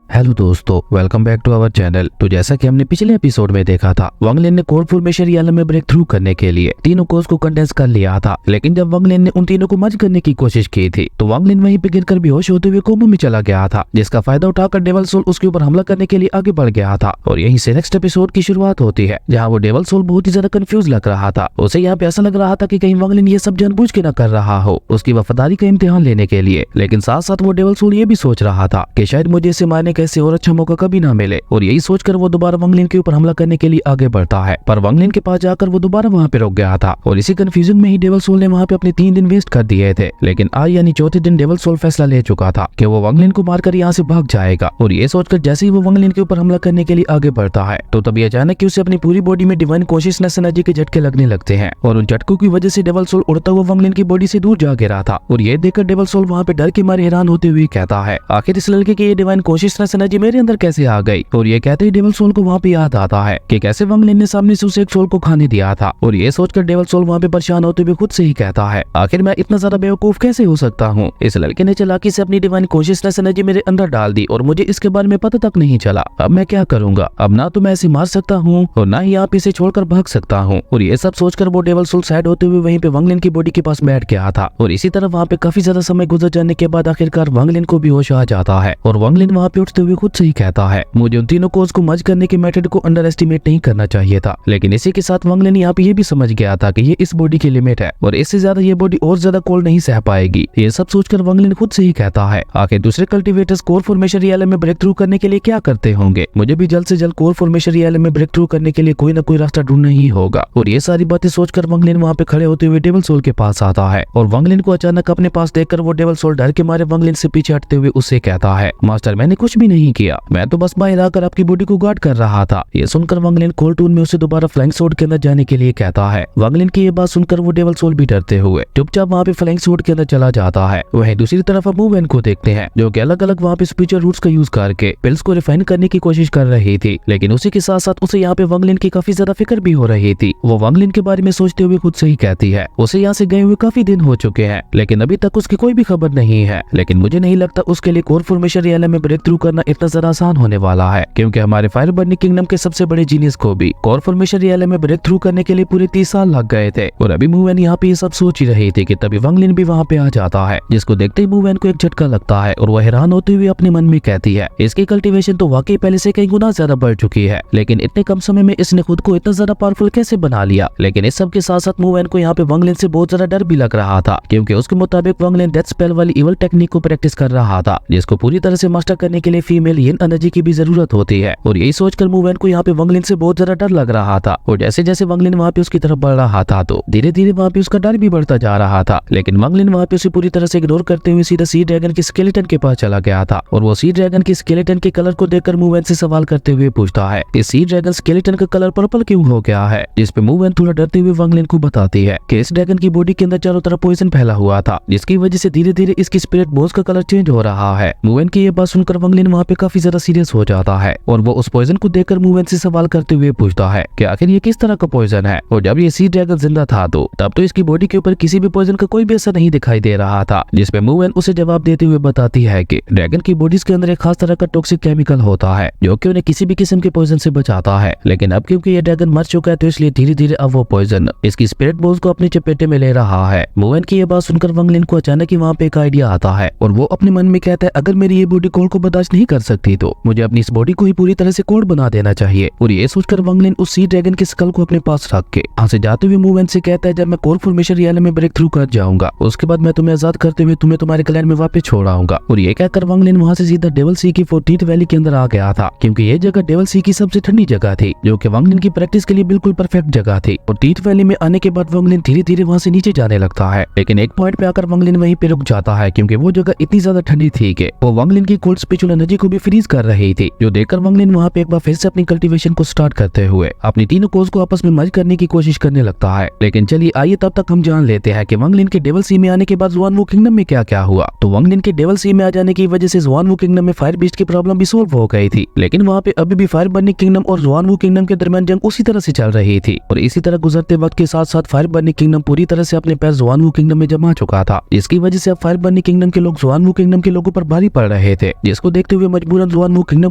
Hello दोस्तों, welcome back to our channel. तो जैसा कि हमने पिछले एपिसोड में देखा था, वांग लिन ने कोर फॉर्मेशन रियलम में ब्रेक थ्रू करने के लिए तीनों कोर्स को कंडेंस कर लिया था। लेकिन जब वांग लिन ने उन तीनों को मर्ज करने की कोशिश की थी तो वांग लिन वहीं पे गिरकर बेहोश होते हुए कोमा में चला गया था, जिसका फायदा उठाकर डेविल सोल उसके ऊपर हमला करने के लिए आगे बढ़ गया था। और यहीं से नेक्स्ट एपिसोड की शुरुआत होती है, जहाँ वो डेविल सोल बहुत ही ज्यादा कंफ्यूज लग रहा था। उसे यहाँ पे ऐसा लग रहा था कि कहीं वांग लिन ये सब जानबूझ के न कर रहा हो उसकी वफादारी का इम्तिहान लेने के लिए। लेकिन साथ साथ वो डेविल सोल ये भी सोच रहा था कि शायद मुझे इसे मारने का इससे और अच्छा मौका कभी ना मिले। और यही सोचकर वो दोबारा वांग लिन के ऊपर हमला करने के लिए आगे बढ़ता है, पर वांग लिन के पास जाकर वो दोबारा वहाँ पे रुक गया था। और इसी कंफ्यूजन में ही डेविल सोल ने वहाँ पे अपने 3 दिन वेस्ट कर दिए थे। लेकिन आज यानी चौथे दिन डेविल सोल फैसला ले चुका था कि वो वांग लिन को मारकर यहाँ से भाग जाएगा। और ये सोचकर जैसे ही वो वांग लिन के ऊपर हमला करने के लिए आगे बढ़ता है तो तभी अचानक उसे अपनी पूरी बॉडी में डिवाइन कॉन्शियसनेस एनर्जी के झटके लगने लगते हैं। और उन झटकों की वजह से डेविल सोल उड़ता हुआ वांग लिन की बॉडी से दूर जा गिरा था। और ये देखकर डेविल सोल वहाँ पे डर के मारे हैरान होते हुए कहता है, आखिर इस लड़के की ये डिवाइन कॉन्शियसनेस एनर्जी मेरे अंदर कैसे आ गई। और ये कहते ही डेविल सोल को वहाँ पे याद आता है कि कैसे वांग लिन ने सामने से उसे एक सोल को खाने दिया था। और ये सोचकर डेविल सोल वहाँ पे परेशान होते हुए खुद से ही कहता है, आखिर मैं इतना ज्यादा बेवकूफ कैसे हो सकता हूँ। इस लड़के ने चालाकी से अपनी डिवाइन कॉन्शियसनेस एनर्जी मेरे अंदर डाल दी और मुझे इसके बारे में पता तक नहीं चला। अब मैं क्या करूंगा। अब ना तो मैं इसे मार सकता हूँ और ना ही आप इसे छोड़कर भाग सकता हूँ। और ये सब सोचकर वो डेविल सोल सैड होते हुए वहीं पे वांग लिन की बॉडी के पास बैठ गया था। और इसी तरह वहाँ पे काफी ज्यादा समय गुजर जाने के बाद आखिरकार वांग लिन को भी होश आ जाता है। और वांग लिन वहाँ पे उठते हुए खुद से ही कहता है, मुझे उन तीनों कोर्स को मर्ज करने के मेथड को अंडर एस्टिमेट नहीं करना चाहिए था। लेकिन इसी के साथ वांग लिन यहाँ पे ये भी समझ गया था कि ये इस बॉडी की लिमिट है और इससे ज्यादा ये बॉडी और ज्यादा कोल्ड नहीं सह पाएगी। ये सब सोचकर वांग लिन खुद से ही कहता है, आखिर दूसरे कल्टीवेटर्स कोर फॉर्मेशन रियलम में ब्रेक थ्रू करने के लिए क्या करते होंगे। मुझे भी जल्द से जल्द कोर फॉर्मेशन रियलम में ब्रेक थ्रू करने के लिए कोई ना कोई रास्ता ढूंढना ही होगा। और ये सारी बातें सोचकर वांग लिन वहाँ पे खड़े होते हुए डेविल सोल के पास आता है। और वांग लिन को अचानक अपने पास देखकर वो डेविल सोल डर के मारे वांग लिन से पीछे हटते हुए उससे कहता है, मास्टर मैंने कुछ भी नहीं किया, मैं तो बस बाहर आकर आपकी बॉडी को गार्ड कर रहा था। ये सुनकर वांग लिन कोल्ड टून में उसे दोबारा फ्लाइंग स्वॉर्ड के अंदर जाने के लिए कहता है। वांग लिन की ये बात सुनकर वो डेविल सोल भी डरते हुए चुपचाप वहाँ पे फ्लाइंग स्वॉर्ड के अंदर चला जाता है। वहीं दूसरी तरफ अब मूवमेंट को देखते हैं, जो कि अलग अलग वहाँ पे स्पिरिचुअल रूट्स का यूज करके पिल्स को रिफाइन करने की कोशिश कर रही थी। लेकिन उसी के साथ साथ उसे यहाँ पे वांग लिन की काफी ज्यादा फिक्र भी हो रही थी। वो वांग लिन के बारे में सोचते हुए खुद से ही कहती है, उसे यहाँ से गए हुए काफी दिन हो चुके हैं लेकिन अभी तक उसकी कोई भी खबर नहीं है। लेकिन मुझे नहीं लगता उसके लिए कोर फॉर्मेशन रियलम में ब्रेक थ्रू करना इतना ज्यादा आसान होने वाला है, क्योंकि हमारे फायर बर्निंग किंगडम के सबसे बड़े जीनियस को भी कोर फॉर्मेशन रियलम में ब्रेक थ्रू करने के लिए पूरे 30 साल लग गए थे। और अभी मूवमेंट यहाँ पे ये सब सोच ही रही थी कि तभी वांग लिन भी वहाँ पे आ जाता है, जिसको देखते ही मूवमेंट को एक झटका लगता है और वह हैरान होते हुए अपने मन में कहती है, इसकी कल्टीवेशन तो वाकई पहले से कई गुना ज्यादा बढ़ चुकी है, लेकिन इतने कम समय में इसने खुद को इतना ज्यादा पावरफुल कैसे बना लिया। लेकिन इस सब के साथ साथ मूवमेंट को यहाँ पे वांग लिन से बहुत ज्यादा डर भी लग रहा था, क्योंकि उसके मुताबिक वांग लिन डेथ स्पेल वाली इवल टेक्निक को प्रैक्टिस कर रहा था, जिसको पूरी तरह से मास्टर करने के लिए फीमेल यिन एनर्जी की भी जरूरत होती है। और यही सोचकर मूवमेंट को यहाँ पे वांग लिन से बहुत ज्यादा डर लग रहा था। और जैसे जैसे वांग लिन वहाँ पे उसकी तरफ बढ़ रहा था तो धीरे धीरे वहाँ पे उसका डर भी बढ़ता जा रहा था। लेकिन वांग लिन वहाँ पे उसे पूरी तरह से इग्नोर करते हुए सीधा सी ड्रैगन के स्केलेटन के पास चला गया था। और वो सी ड्रैगन के स्केलेटन के कलर को देखकर मूवमेंट से सवाल करते हुए पूछता है, इस सी ड्रैगन स्केलेटन का कलर पर्पल क्यों हो गया है। जिस पे मूवमेंट थोड़ा डरते हुए वांग लिन को बताती है कि इस ड्रैगन की बॉडी के अंदर चारों तरफ पॉइजन फैला हुआ था, जिसकी वजह से धीरे धीरे इसकी स्पिरिट बोन्स का कलर चेंज हो रहा है। मूवमेंट की ये बात सुनकर वांग लिन वहाँ पे काफी ज्यादा सीरियस हो जाता है और वो उस पॉइजन को देखकर मूवमेंट से सवाल करते हुए पूछता है कि आखिर ये किस तरह का पॉइजन है। और जब ये सी ड्रैगन जिंदा था तो तब तो इसकी बॉडी के ऊपर किसी भी पॉइजन का कोई भी असर नहीं दिखाई दे रहा था। जिस पे मूवमेंट उसे जवाब देते हुए बताती है कि ड्रैगन की बॉडीज के अंदर एक खास तरह का टॉक्सिक केमिकल होता है, जो कि उन्हें किसी भी किस्म के पॉइजन से बचाता है। लेकिन अब क्योंकि ये ड्रैगन मर चुका है तो इसलिए धीरे धीरे अब वो पॉइजन इसकी स्पिरिट बोन्स को अपने चपेटे में ले रहा है। मूवमेंट की ये बात सुनकर वांग लिन को अचानक ही वहाँ पे एक आइडिया आता है और वो अपने मन में कहता है, अगर मेरी ये बॉडी कोल्ड को बर्दाश्त नहीं कर सकती तो मुझे अपनी इस बॉडी को ही पूरी तरह से कोल्ड बना देना चाहिए। और ये सोचकर वांग लिन उस सी ड्रैगन के स्कल को अपने पास रख के वहाँ से जाते हुए मूवमेंट से कहता है, जब मैं कोर फॉर्मेशन रियलम में ब्रेक थ्रू कर जाऊंगा उसके बाद मैं तुम्हें आजाद करते हुए तुम्हें तुम्हारे क्लैन में वापस छोड़ आऊंगा। और ये कहकर वांग लिन वहाँ से सीधा डेविल सी की 14th वैली के अंदर आ गया था, क्योंकि ये जगह डेविल सी की सबसे ठंडी जगह थी, जो कि वांग लिन की प्रैक्टिस के लिए बिल्कुल परफेक्ट जगह थी। और 14th वैली में आने के बाद वांग लिन धीरे धीरे वहाँ से नीचे जाने लगता है। लेकिन एक पॉइंट पे आकर वांग लिन वहीं पे रुक जाता है, क्योंकि वो जगह इतनी ज्यादा ठंडी थी कि वो वांग लिन की कोल्ड स्पिरिचुअल एनर्जी को भी फ्रीज कर रही थी, जो देखकर वांग लिन वहाँ पे एक बार फिर से अपनी कल्टीवेशन को स्टार्ट करते हुए अपनी तीनों कोर्स को आपस में मर्ज करने की कोशिश करने लगता है। लेकिन चलिए आइए तब तक हम जान लेते हैं कि वांग लिन के डेविल सी में आने के बाद ज़ुआनवू किंगडम में क्या क्या हुआ। तो वांग लिन के डेविल सी में आ जाने की वजह से ज़ुआनवू किंगडम में फायर बीस्ट की प्रॉब्लम भी सोल्व हो गई थी, लेकिन वहाँ पे अभी भी फायर बर्निंग किंगडम और ज़ुआनवू किंगडम के दरमियान जंग उसी तरह से चल रही थी। और इसी तरह गुजरते वक्त के साथ साथ फायर बर्निंग किंगडम पूरी तरह से अपने पैर ज़ुआनवू किंगडम में जमा चुका था, जिसकी वजह से अब फायर बर्निंग किंगडम के लोग ज़ुआनवू किंगडम के लोगों पर भारी पड़ रहे थे, जिसको देखते हुए मजबूरन जुआनमू किंगडम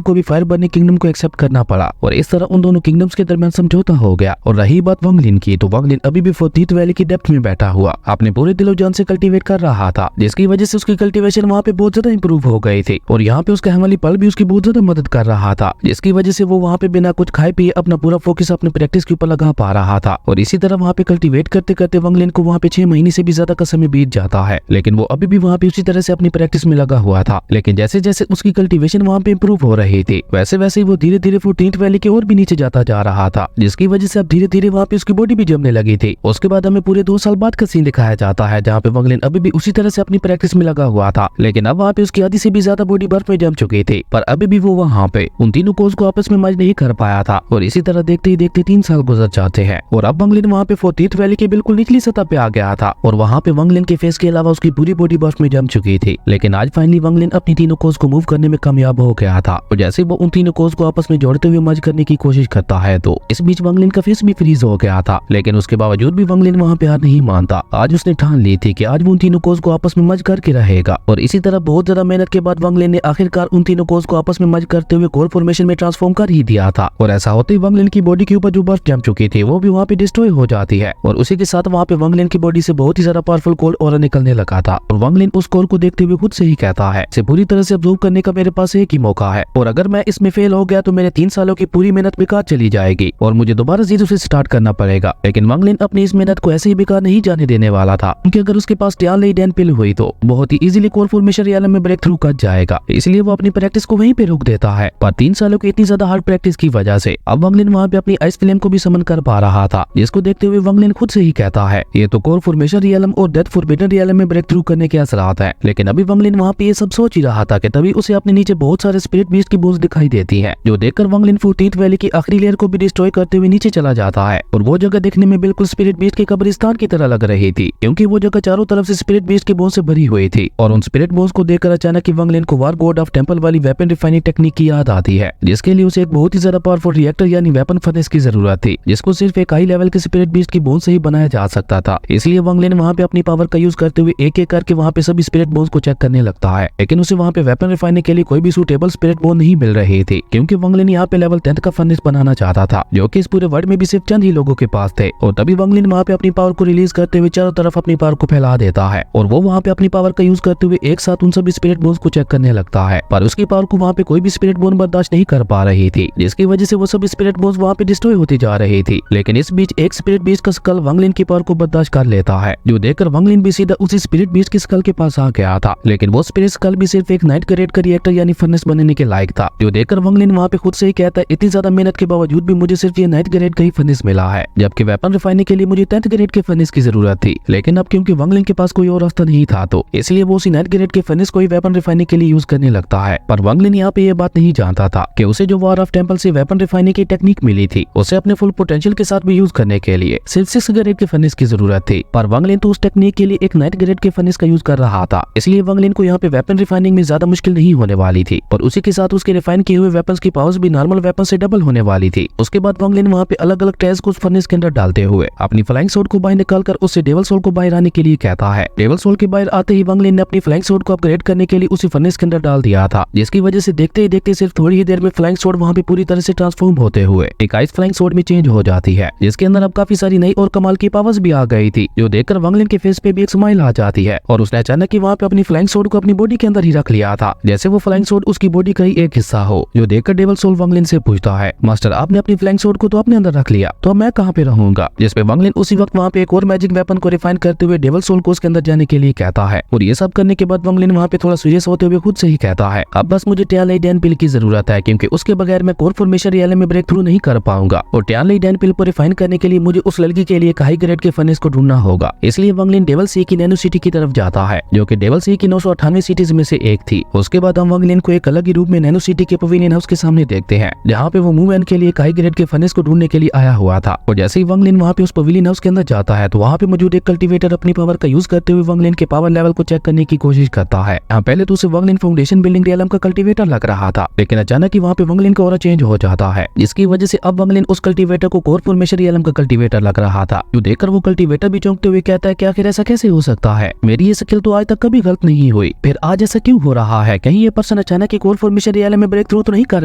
को भी फायर बर्निंग किंगडम को एक्सेप्ट करना पड़ा और इस तरह उन दोनों किंगडम्स के दरमियान समझौता हो गया। और रही बात वांग लिन की, तो वांग लिन अभी भी 14th वैली की डेप्थ में बैठा हुआ अपने पूरे दिलो जान से कल्टीवेट कर रहा था, जिसकी वजह से उसकी कल्टीवेशन वहाँ पे बहुत ज्यादा इंप्रूव हो गई थी। और यहाँ पे उसका हेमली पल भी उसकी बहुत ज्यादा मदद कर रहा था, जिसकी वजह से वो वहाँ पे बिना कुछ खाए पिए अपना पूरा फोकस अपने प्रैक्टिस के ऊपर लगा पा रहा था। और इसी तरह वहाँ पे कल्टीवेट करते करते वांग लिन को वहाँ पे 6 महीने से भी ज्यादा का समय बीत जाता है, लेकिन वो अभी भी वहाँ पे उसी तरह से अपनी प्रैक्टिस में लगा हुआ था। लेकिन जैसे जैसे उसकी कल्टीवेशन वहाँ पे इंप्रूव हो रही थी, वैसे वैसे वो धीरे धीरे 14th वैली की ओर भी नीचे जाता जा रहा था, जिसकी वजह से अब धीरे धीरे वहाँ पे उसकी बॉडी भी जमने लगी थी। उसके बाद हमें पूरे 2 साल बाद का सीन दिखाया जाता है, जहाँ पे वांग लिन अभी भी उसी तरह से अपनी प्रैक्टिस में लगा हुआ था, लेकिन अब वहाँ पे उसकी आधी से भी ज्यादा बॉडी बर्फ में जम चुकी थी। पर अभी भी वो वहाँ पे उन तीनों कोर्स को आपस में मर्ज नहीं कर पाया था। और इसी तरह देखते ही देखते 3 साल गुजर जाते हैं और अब वांग लिन वहाँ पे 14th वैली के बिल्कुल निचली सतह पे आ गया था और वहाँ पे वांग लिन के फेस के अलावा उसकी पूरी बॉडी बर्फ में जम चुकी थी। लेकिन आज फाइनली वांग लिन अपनी तीनों कोर्स को मूव करने में कामयाब हो गया था और जैसे वो उन तीनों कोर्स को आपस में जोड़ते हुए मर्ज करने की कोशिश करता है, तो इस बीच वांग लिन का फेस भी फ्रीज हो गया था। लेकिन उसके बावजूद भी वांग लिन वहाँ पे हार नहीं मानता। आज उसने ठान ली थी कि आज वो उन तीनों कोर्स को आपस में मर्ज करके रहेगा। और इसी तरह बहुत ज्यादा मेहनत के बाद वांग लिन ने आखिरकार उन तीनों कोर्स को आपस में मर्ज करते हुए कोर फॉर्मेशन में ट्रांसफॉर्म कर ही दिया था। और ऐसा होते ही वांग लिन की बॉडी के ऊपर जो बर्फ जम चुकी थी वो भी वहाँ पे डिस्ट्रॉय हो जाती है और उसी के साथ वहाँ पे वांग लिन की बॉडी से बहुत ही ज्यादा पावरफुल कोल्ड ऑरा निकलने लगा था। और वांग लिन उस कोर को देखते हुए खुद से ही कहता है, इसे पूरी तरह से अब्जॉर्ब करने का मेरे पास एक ही मौका है और अगर मैं इसमें फेल हो गया तो मेरे 3 सालों की पूरी मेहनत बेकार चली जाएगी और मुझे दोबारा जीरो से स्टार्ट करना पड़ेगा। लेकिन वांग लिन अपनी इस मेहनत को ऐसे ही बेकार नहीं जाने देने वाला था, क्योंकि अगर उसके पास टियान लई डैन पिल हुई तो बहुत ही इजीली कोर फॉर्मेशन रियलम में ब्रेक थ्रू कर जाएगा। इसलिए वो अपनी प्रैक्टिस को वहीं पे रोक देता है। पर 3 सालों की इतनी ज्यादा हार्ड प्रैक्टिस की वजह से अब वांग लिन वहाँ पे अपनी आइस फ्लेम को भी समन कर पा रहा था, जिसको देखते हुए वांग लिन खुद से ही कहता है, ये तो कोर फॉर्मेशन रियलम और डेथ फॉरबिडन रियलम में ब्रेक थ्रू करने के असरात है। लेकिन अभी वांग लिन वहाँ पे ये सब सोच ही रहा था कि तभी उसे अपने नीचे बहुत सारे स्पिरिट बीस्ट की बोन्स दिखाई देती है, जो देखकर वांग लिन 14th वैली की आखिरी लेयर को भी डिस्ट्रॉय करते हुए नीचे चला जाता है। और वो जगह देखने में बिल्कुल स्पिरिट बीस्ट के कब्रिस्तान की तरह लग रही थी, क्योंकि वो जगह चारों तरफ से स्पिरिट बीस्ट के बोन्स से भरी हुई थी। और उन स्पिरिट बोन्स को देखकर अचानक ही वांग लिन को वार गॉड ऑफ टेंपल वाली वेपन रिफाइनिंग टेक्निक की याद आती है, जिसके लिए उसे एक बहुत ही ज्यादा पावरफुल रिएक्टर यानी वेपन फर्नेस की जरूरत थी, जिसको सिर्फ एक हाई लेवल के स्पिरिट बीस्ट की बोन से ही बनाया जा सकता था। इसलिए वांग लिन वहाँ पे अपनी पावर का यूज करते हुए एक एक करके वहाँ पे सभी स्पिरिट बोन्स को चेक करने लगता है। लेकिन उसे वहाँ पे वेपन रिफाइनिंग के लिए कोई भी सूटेबल स्पिरिट बोन नहीं मिल रही थी, क्योंकि वांग लिन यहाँ पे लेवल 10th का फर्नेस बनाना चाहता था, जो कि इस पूरे वर्ल्ड में भी सिर्फ चंद ही लोगों के पास थे। और तभी वांग लिन वहाँ पे अपनी पावर को रिलीज करते हुए चारों तरफ अपनी पावर को फैला देता है और वो वहाँ पे अपनी पावर का यूज करते हुए एक साथ उन सभी स्पिरिट बोन्स को चेक करने लगता है। पर उसकी पावर को वहाँ पे कोई भी स्पिरिट बोन बर्दाश्त नहीं कर पा रही थी, जिसकी वजह से वो सब स्पिरिट बोन्स वहाँ पे डिस्ट्रॉय होती जा रही थी। लेकिन इस बीच एक स्पिरिट बीस्ट का स्कल वांग लिन की पावर को बर्दाश्त कर लेता है, जो देखकर वांग लिन भी सीधा उसी स्पिरिट बीस्ट के स्कल के पास आ गया था। लेकिन वो स्पिरिट स्कल भी सिर्फ एक नाइट ग्रेड का रिएक्टर यानी फर्नेस बनने के लायक था, जो देखकर वांग लिन वहाँ पे खुद से ही कहता है, इतनी ज्यादा मेहनत के बावजूद भी मुझे सिर्फ ये नाइट ग्रेड का ही फर्नेस मिला है, जबकि वेपन रिफाइनिंग के लिए मुझे 10th ग्रेड के फर्नेस की जरूरत थी। लेकिन अब क्योंकि वांग लिन के पास कोई और रास्ता नहीं था, तो इसलिए वो उसी नाइट ग्रेड के फर्नेस को ही वेपन रिफाइनिंग के लिए यूज करने लगता है। पर वांग लिन यहाँ पे ये बात नहीं जानता था कि उसे जो वॉर ऑफ टेंपल से वेपन रिफाइनिंग की टेक्निक मिली थी, उसे अपने फुल पोटेंशियल के साथ भी यूज करने के लिए सिर्फ 6 ग्रेड के फर्नेस की जरूरत थी। पर वांग लिन तो उस टेक्निक के लिए एक नाइट ग्रेड के फर्नेस का यूज कर रहा था, इसलिए वांग लिन को यहाँ पे वेपन रिफाइनिंग में ज्यादा मुश्किल नहीं होने वाली थी। और उसी के साथ उसके रिफाइन किए हुए वेपन्स की पावर्स भी नॉर्मल वेपन से डबल होने वाली थी। उसके बाद वांग लिन वहाँ पे अलग अलग ट्रेस को उस फर्नेस के अंदर डालते हुए अपनी फ्लाइंग सोर्ड को बाहर निकालकर उससे डेवल सोल को बाहर आने के लिए कहता है। डेवल सोल के बाहर आते ही वांग लिन ने अपनी फ्लाइंग सोर्ड को अपग्रेड करने के लिए उसी फर्नेस के अंदर डाल दिया था, जिसकी वजह से देखते ही देखते सिर्फ थोड़ी ही देर में फ्लाइंग सोर्ड वहाँ पे पूरी तरह से ट्रांसफॉर्म होते हुए एक आइस फ्लाइंग सोर्ड में चेंज हो जाती है, जिसके अंदर अब काफी सारी नई और कमाल की पावर्स भी आ गई थी, जो देखकर वांग लिन के फेस पे भी एक स्माइल आ जाती है। और उसने अचानक ही वहाँ पे अपनी फ्लाइंग सोर्ड को अपनी बॉडी के अंदर ही रख लिया था, जैसे वो फ्लाइंग सोर्ड उसकी बॉडी का ही एक हिस्सा हो। जो देखकर डेवल सोल वांग लिन से पूछता है, मास्टर आपने अपनी फ्लाइंग सोर्ड को तो अपने अंदर रख लिया, तो मैं कहाँ पे रहूंगा? जिसपे वांग लिन उसी वक्त वहाँ पे एक और मैजिक वेपन को रिफाइन करते हुए डेवल सोल को उसके अंदर जाने के लिए कहता है। और ये सब करने के बाद वांग लिन वहाँ पे थोड़ा सीरियस होते हुए खुद से ही कहता है, अब बस मुझे टियान लई डैन पिल की जरूरत है, क्योंकि उसके बगैर मैं कोर फॉर्मेशन रियलम में ब्रेक थ्रू नहीं कर पाऊंगा। और टियान लई डैन पिल को रिफाइन करने के लिए मुझे उस लड़की के लिए एक हाई ग्रेड के फर्नेस को ढूंढना होगा। इसलिए वांग लिन डेवल सी की नैनो सिटी की तरफ जाता है, जो कि डेवल सी की 998 सिटीज में से एक थी। उसके बाद हम वांग लिन को एक अलग ही रूप में नैनो सिटी के पवेलियन हाउस के सामने देखते हैं, जहाँ पे वो मूवमेंट के लिए एक हाई ग्रेड के फर्नेस को ढूंढने के लिए आया हुआ था। और जैसे ही वांग लिन वहाँ पे उस पवेलियन हाउस के अंदर जाता है, तो वहाँ पे मौजूद एक कल्टीवेटर अपनी पावर का यूज करते हुए वांग लिन के पावर लेवल को चेक करने की कोशिश करता है। यहाँ पहले तो उसे वांग लिन फाउंडेशन बिल्डिंग रियलम का कल्टीवेटर लग रहा था, लेकिन अचानक ही वहाँ पे वांग लिन का ऑरा चेंज हो जाता है, जिसकी वजह से अब वांग लिन उस कल्टीवेटर को कोर फॉर्मेशन रियलम का कल्टीवेटर लग रहा था। जो देखकर वो कल्टीवेटर भी चौंकते हुए कहता है कि आखिर ऐसा कैसे हो सकता है, मेरी ये स्किल तो आज तक कभी गलत नहीं हुई, फिर आज ऐसा क्यों हो रहा है? कहीं ये पर्सन पर्सन अचानक एक और फॉर्मेशन रियल में ब्रेक थ्रू तो नहीं कर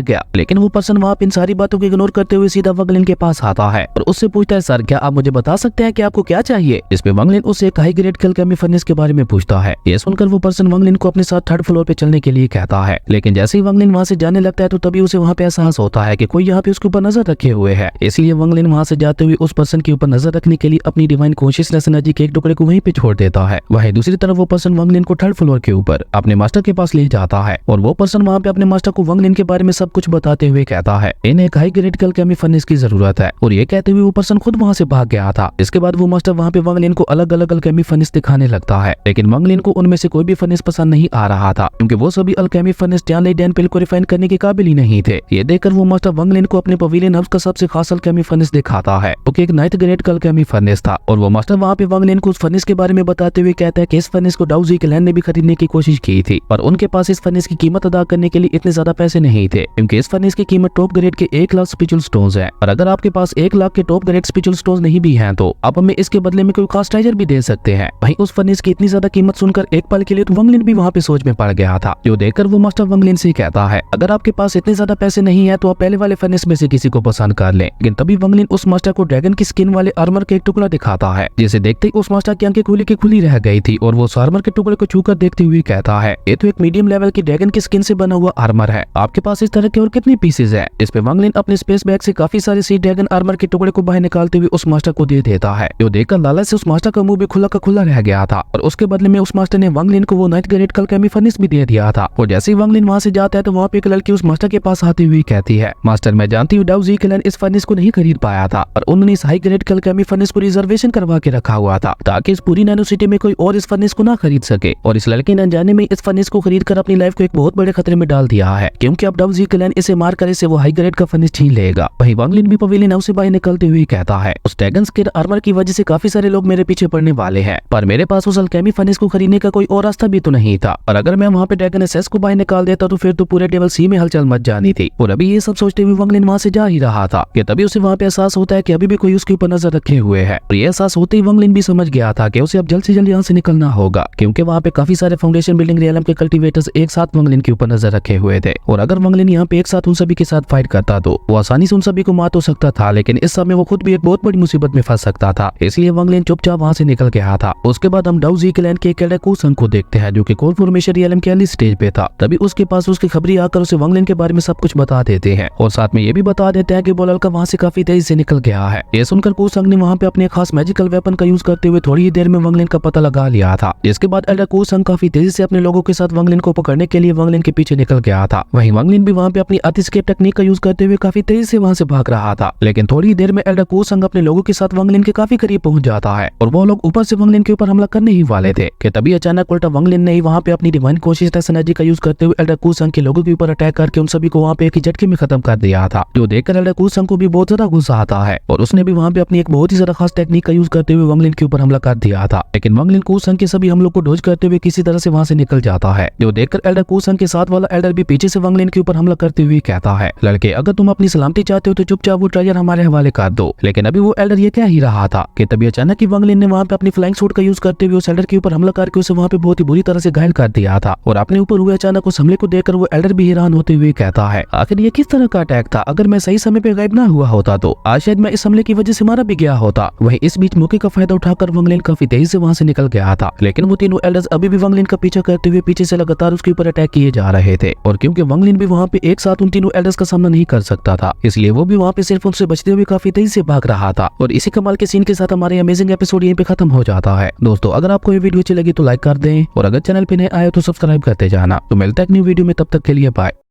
गया, लेकिन वो पर्सन वहाँ पे इन सारी बातों को इग्नोर करते हुए सीधा वांगलिन के पास आता है और उससे पूछता है, सर क्या आप मुझे बता सकते हैं कि आपको क्या चाहिए? इस पे वांगलिन उससे एक हाई ग्रेड एल्केमी फर्नेस के बारे में पूछता है। ये सुनकर वो पर्सन वांगलिन को अपने साथ थर्ड फ्लोर पे चलने के लिए कहता है, लेकिन जैसे ही वांगलिन वहाँ से जाने लगता है तो तभी उसे वहाँ पे एहसास होता है कि कोई यहाँ पे उसके ऊपर नजर रखे हुए है। इसलिए वांगलिन वहाँ से जाते हुए उस पर्सन के ऊपर नजर रखने के लिए अपनी डिवाइन कॉन्शियसनेस एनर्जी के एक टुकड़े को वहीं पे छोड़ देता है। वहीं दूसरी तरफ वो पर्सन वांगलिन को थर्ड फ्लोर के ऊपर अपने मास्टर के पास ले जाता है और वो पर्सन वहाँ पे अपने मास्टर को वांगलिन के बारे में सब कुछ बताते हुए कहता है, इन्हें एक हाई ग्रेड एल्केमी फर्नेस की जरूरत है। और ये कहते हुए वो पर्सन खुद वहाँ से भाग गया था। इसके बाद वो मास्टर वहाँ पे वांगलिन को अलग अलग एल्केमी फर्नेस दिखाने लगता है, लेकिन वांगलिन को उनमें से कोई भी फर्नेस पसंद नहीं आ रहा था, क्योंकि वो सभी एल्केमी फर्नेस स्टैनली डैनपेल को रिफाइन करने के काबिल ही नहीं थे। ये देखकर वो मास्टर वांगलिन को अपने पवेलियन हाउस का सबसे खास एल्केमी फर्नेस दिखाता है, जो कि एक नाइन्थ ग्रेड एल्केमी फर्नेस था। और वो मास्टर वहाँ पे वांगलिन को उस फर्नेस के बारे में बताते हुए कहता है कि इस फर्नेस को डाउ ज़िकेलैन ने भी खरीदने की कोशिश की थी, पर उनके पास इस फर्नेस की कीमत अदा करने के लिए इतने ज्यादा पैसे नहीं थे, क्योंकि इस फर्नेस की कीमत टॉप ग्रेड के 1 लाख स्पिरिचुअल स्टोन्स है। और अगर आपके पास 1 लाख के टॉप ग्रेड स्पिरिचुअल स्टोन्स नहीं भी हैं तो आप हमें इसके बदले में कोई खास ट्रेजर भी दे सकते हैं। वहीं उस फर्नेस की इतनी ज्यादा कीमत सुनकर एक पल के लिए तो वांगलिन भी वहाँ पे सोच में पड़ गया था, जो देखकर वो मास्टर वांगलिन से कहता है, अगर आपके पास इतने ज्यादा पैसे नहीं है तो आप पहले वाले फर्नेस में से किसी को पसंद कर लें। लेकिन तभी वांगलिन उस मास्टर को ड्रैगन की स्किन वाले आर्मर के एक टुकड़ा दिखाता है, जिसे देखते ही उस मास्टर की आंखें खुली की खुली रह गई थी और वो उस आर्मर के टुकड़े को छूकर देखते हुए कहता है, ये तो एक मीडियम लेवल की ड्रैगन की स्किन से बना हुआ आर्मर है, आपके पास इस तरह के और कितनी पीसेज है? इस पे वांगलिन अपने स्पेस बैग से काफी सारे सी ड्रैगन आर्मर के टुकड़े को बाहर निकालते हुए उस मास्टर को दे देता है, जो देखकर लालच से उस मास्टर का मुंह भी खुला का खुला रह गया था। और उसके बदले में उस मास्टर ने वांगलिन को वो नाइन्थ ग्रेड एल्केमी फर्नेस भी दे दिया था। और जैसे ही वांगलिन वहाँ से जाता है तो वहाँ पे एक लड़की उस मास्टर के पास आती हुई कहती है, मास्टर मैं जानती हूँ डाउ ज़िकेलैन इस फर्नेस को नहीं खरीद पाया था, और उन्होंने इस हाई ग्रेड एल्केमी फर्नेस को रिजर्वेशन करवा के रखा हुआ था ताकि इस पूरी नैनो सिटी में कोई और इस फर्नेस को ना खरीद सके। और इस लड़के ने अनजाने में इस फर्नेस को खरीद कर अपनी लाइफ को एक बहुत बड़े खतरे में डाल दिया है, क्योंकि अब डाउ ज़िकेलैन इसे मार कर इसे वो हाई ग्रेड का फर्नेस छीन लेगा। वहीं वांगलिन भी पवेलियन हाउस से बाहर निकलते हुए कहता है, उस ड्रैगन स्किन आर्मर की वजह से काफी सारे लोग मेरे पीछे पड़ने वाले हैं, पर मेरे पास उस एल्केमी फर्नेस को खरीदने का कोई और रास्ता भी तो नहीं था, और अगर मैं वहाँ पे ड्रैगन एसेस को बाहर निकाल देता तो फिर तो पूरे डेवल सी में हलचल मच जानी थी। और अभी ये सब सोचते हुए वांगलिन वहाँ से जा ही रहा था कि तभी उसे वहाँ पे एहसास होता है कि अभी भी कोई उसके ऊपर नजर रखे हुए है। और ये एहसास होते ही वांगलिन भी समझ गया था कि उसे अब जल्द से जल्द यहाँ से निकलना होगा, क्योंकि वहाँ पे काफी सारे फाउंडेशन बिल्डिंग रियलम के कल्टीवेटर्स एक साथ वांगलिन के ऊपर नजर रखे हुए थे। और अगर वांगलिन यहाँ पे एक साथ उन सभी के साथ फाइट करता तो वो आसानी से उन सभी को मार तो सकता था, लेकिन इस समय वो खुद भी एक बहुत बड़ी मुसीबत में फंस सकता था। इसलिए वांगलिन चुपचाप वहाँ से निकल गया था। उसके बाद हम डाउ ज़िकेलैन के एक कूसंग को देखते हैं, जो कि कोर फॉर्मेशन रियलम के अर्ली स्टेज पे था। तभी उसके पास उसकी खबरी आकर उसे वांगलिन के बारे में सब कुछ बता देते हैं, और साथ में ये भी बता देते हैं कि बोलल्का वहाँ से काफी तेजी से निकल गया है। ये सुनकर कूसंग ने वहाँ पे अपने खास मैजिकल वेपन का यूज करते हुए थोड़ी ही देर में वांगलिन का पता लगा लिया था। इसके बाद एल्डर कूसंग काफी तेजी से अपने लोगों के साथ वांगलिन को पकड़ने के लिए वांगलिन के पीछे निकल गया था। वहीं वांगलिन भी वहाँ पे अपनी अतिस्केप टेक्निक का यूज करते हुए काफी तेजी से वहाँ से भाग रहा था, लेकिन थोड़ी ही देर में एल्डर कूसंग अपने लोगों के साथ वांगलिन के काफी करीब पहुंच जाता है, और वो लोग ऊपर से वांगलिन के ऊपर हमला करने ही वाले थे कि तभी अचानक उल्टा वांगलिन ने वहाँ पे अपनी डिवाइन कॉन्शियसनेस एनर्जी का यूज करते हुए एल्डर कूसंग के लोगों के ऊपर अटैक करके उन सभी को वहाँ पे एक ही झटके में खत्म कर दिया था, जो देखकर एल्डर कूसंग को भी बहुत ज्यादा गुस्सा आता है, और उसने भी वहाँ पे अपनी एक बहुत ही ज्यादा खास टेक्निक का यूज करते हुए वांगलिन के ऊपर हमला कर दिया था। लेकिन वांगलिन कूसंग के सभी हमलों को डॉज करते हुए किसी तरह से वहाँ से निकल जाता है, जो देखकर एल्डर कूसंग के साथ वाला एल्डर भी पीछे से वांगलिन के ऊपर हमला करते हुए कहता है, लड़के अगर तुम अपनी सलामती चाहते हो तो चुपचाप वो ट्रेजर हमारे हवाले कर दो। लेकिन अभी वो एल्डर ये कह ही रहा था कि तभी अचानक ही वांगलिन ने वहाँ पे अपनी फ्लाइंग सूट का यूज करते हुए उस एल्डर के ऊपर हमला करके उसे वहाँ पे बहुत ही बुरी तरह से घायल कर दिया था। और अपने ऊपर हुए अचानक उस हमले को देखकर वो एल्डर भी हैरान होते हुए कहता है, आखिर ये किस तरह का अटैक था? अगर मैं सही समय पे गायब ना हुआ होता तो आज शायद मैं इस हमले की वजह से मारा भी गया होता। वहीं इस बीच मौके का फायदा उठाकर वांगलिन काफी तेजी से वहाँ से निकल गया था, लेकिन वो तीनों एल्डर्स अभी भी वांगलिन का पीछा करते हुए पीछे से लगातार उसके ऊपर अटैक किए जा रहे थे। और क्योंकि वांगलिन भी वहाँ पे एक साथ उन तीनों एल्डर्स का सामना नहीं कर सकता था, इसलिए वो भी वहाँ पे सिर्फ उनसे बचते हुए काफी तेजी से भाग रहा था। और इसी कमाल के सीन के साथ हमारे अमेजिंग एपिसोड यहीं पे खत्म हो जाता है। दोस्तों अगर आपको ये वीडियो अच्छी लगी तो लाइक कर दें, और अगर चैनल पे नए आए तो सब्सक्राइब करते जाना। तो मिलता है एक न्यू वीडियो में, तब तक के लिए बाय।